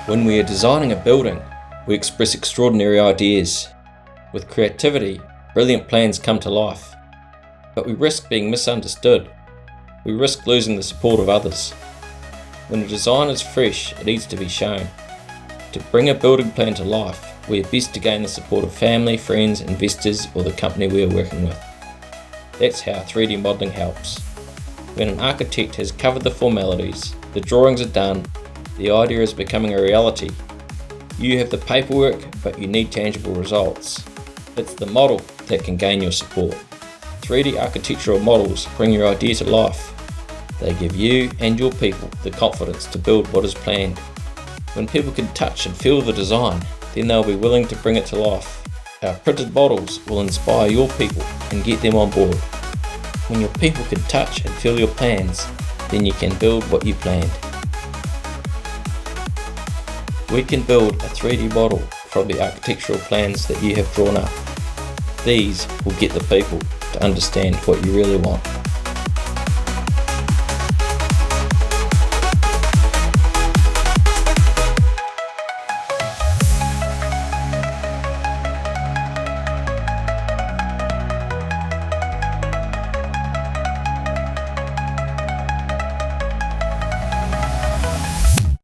When we are designing a building, we express extraordinary ideas. With creativity, brilliant plans come to life. But we risk being misunderstood. We risk losing the support of others. When a design is fresh, it needs to be shown. To bring a building plan to life, we are best to gain the support of family, friends, investors, or the company we are working with. That's how 3D modelling helps. When an architect has covered the formalities, the drawings are done, the idea is becoming a reality. You have the paperwork, but you need tangible results. It's the model that can gain your support. 3D architectural models bring your idea to life. They give you and your people the confidence to build what is planned. When people can touch and feel the design, then they'll be willing to bring it to life. Our printed models will inspire your people and get them on board. When your people can touch and feel your plans, then you can build what you planned. We can build a 3D model from the architectural plans that you have drawn up. These will get the people to understand what you really want.